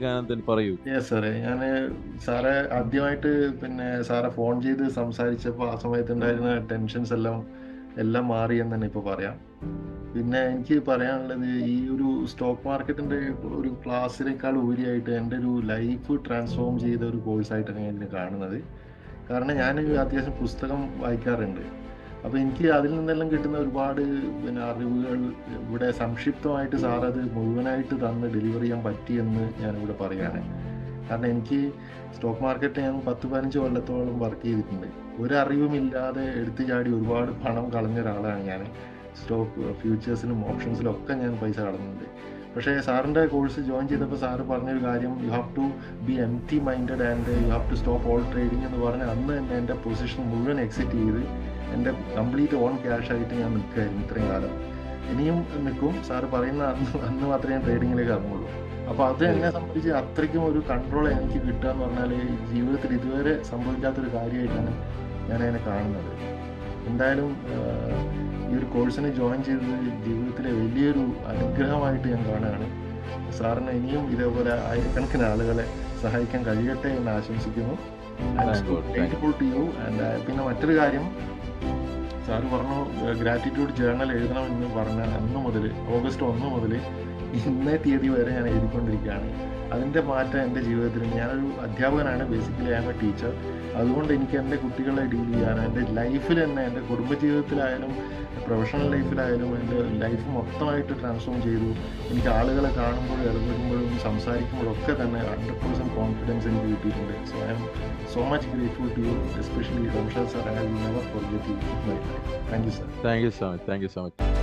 വിവേകാനന്ദൻ പറയൂ. യെസ് സാറേ, ഞാൻ സാറെ ആദ്യമായിട്ട് പിന്നെ സാറെ ഫോൺ ചെയ്ത് സംസാരിച്ചപ്പോൾ ആ സമയത്ത് ഉണ്ടായിരുന്ന ടെൻഷൻസ് എല്ലാം എല്ലാം മാറി എന്ന് തന്നെ ഇപ്പോൾ പറയാം. പിന്നെ എനിക്ക് പറയാനുള്ളത്, ഈ ഒരു സ്റ്റോക്ക് മാർക്കറ്റിൻ്റെ ഒരു ക്ലാസ്സിനേക്കാൾ ഉപരിയായിട്ട് എൻ്റെ ഒരു ലൈഫ് ട്രാൻസ്ഫോം ചെയ്ത ഒരു കോഴ്സായിട്ടാണ് ഞാൻ ഇതിനെ കാണുന്നത്. കാരണം ഞാൻ അത്യാവശ്യം പുസ്തകം വായിക്കാറുണ്ട്. അപ്പോൾ എനിക്ക് അതിൽ നിന്നെല്ലാം കിട്ടുന്ന ഒരുപാട് പിന്നെ അറിവുകൾ ഇവിടെ സംക്ഷിപ്തമായിട്ട് സാറത് മുഴുവനായിട്ട് തന്ന് ഡെലിവർ ചെയ്യാൻ പറ്റിയെന്ന് ഞാനിവിടെ പറയുകയാണ്. കാരണം എനിക്ക് സ്റ്റോക്ക് മാർക്കറ്റ് ഞാൻ 10-15 കൊല്ലത്തോളം വർക്ക് ചെയ്തിട്ടുണ്ട്. ഒരറിവുമില്ലാതെ എടുത്തു ചാടി ഒരുപാട് പണം കളഞ്ഞ ഒരാളാണ് ഞാൻ. സ്റ്റോക്ക് ഫ്യൂച്ചേഴ്സിലും ഓപ്ഷൻസിലും ഒക്കെ ഞാൻ പൈസ കളഞ്ഞിട്ടുണ്ട്. പക്ഷേ സാറിൻ്റെ കോഴ്സ് ജോയിൻ ചെയ്തപ്പോൾ സാറ് പറഞ്ഞൊരു കാര്യം, you have to be empty minded and you have to stop all trading എന്ന് പറഞ്ഞ് അന്ന് തന്നെ എൻ്റെ പൊസിഷൻ മുഴുവൻ എക്സിറ്റ് ചെയ്ത് എൻ്റെ കംപ്ലീറ്റ് ഓൺ ക്യാഷ് ആയിട്ട് ഞാൻ നിൽക്കുകയായിരുന്നു ഇത്രയും കാലം. ഇനിയും നിൽക്കും. സാറ് പറയുന്ന അന്ന് മാത്രമേ ഞാൻ ട്രേഡിങ്ങിലേക്ക് ഇറങ്ങുള്ളൂ. അപ്പോൾ അത് എന്നെ സംബന്ധിച്ച് അത്രയ്ക്കും ഒരു കൺട്രോൾ എനിക്ക് കിട്ടുക എന്ന് പറഞ്ഞാൽ ജീവിതത്തിൽ ഇതുവരെ സംഭവിക്കാത്തൊരു കാര്യമായിട്ടാണ് ഞാൻ അതിനെ കാണുന്നത്. എന്തായാലും ഈ ഒരു കോഴ്സിന് ജോയിൻ ചെയ്തത് ജീവിതത്തിലെ വലിയൊരു അനുഗ്രഹമായിട്ട് ഞാൻ കാണുകയാണ്. സാറിന് ഇനിയും ഇതേപോലെ ആയിരക്കണക്കിന് ആളുകളെ സഹായിക്കാൻ കഴിയട്ടെ എന്ന് ആശംസിക്കുന്നു. Grateful to U. ആൻഡ് പിന്നെ മറ്റൊരു കാര്യം, സാറ് പറഞ്ഞു ഗ്രാറ്റിറ്റ്യൂഡ് ജേർണൽ എഴുതണമെന്ന് പറഞ്ഞ അന്ന് മുതൽ, ഓഗസ്റ്റ് 1 മുതൽ ഇന്നേ തീയതി വരെ ഞാൻ എഴുതിക്കൊണ്ടിരിക്കുകയാണ്. അതിൻ്റെ മാറ്റം എൻ്റെ ജീവിതത്തിൽ, ഞാനൊരു അധ്യാപകനാണ്, basically I am a teacher. അതുകൊണ്ട് എനിക്ക് എൻ്റെ കുട്ടികളെ ഡീൽ ചെയ്യാൻ, എൻ്റെ ലൈഫിൽ തന്നെ, എൻ്റെ കുടുംബജീവിതത്തിലായാലും പ്രൊഫഷണൽ ലൈഫിലായാലും എൻ്റെ ലൈഫ് മൊത്തമായിട്ട് ട്രാൻസ്ഫോം ചെയ്തു. എനിക്ക് ആളുകളെ കാണുമ്പോഴും ഇടപെടുമ്പോഴും സംസാരിക്കുമ്പോഴും ഒക്കെ തന്നെ 100% കോൺഫിഡൻസ് എനിക്ക് കിട്ടിയിട്ടുണ്ട്. So I am so much grateful to you, especially Ramshad sir. I will never forget you. Thank you sir. Thank you so much. Thank you so much.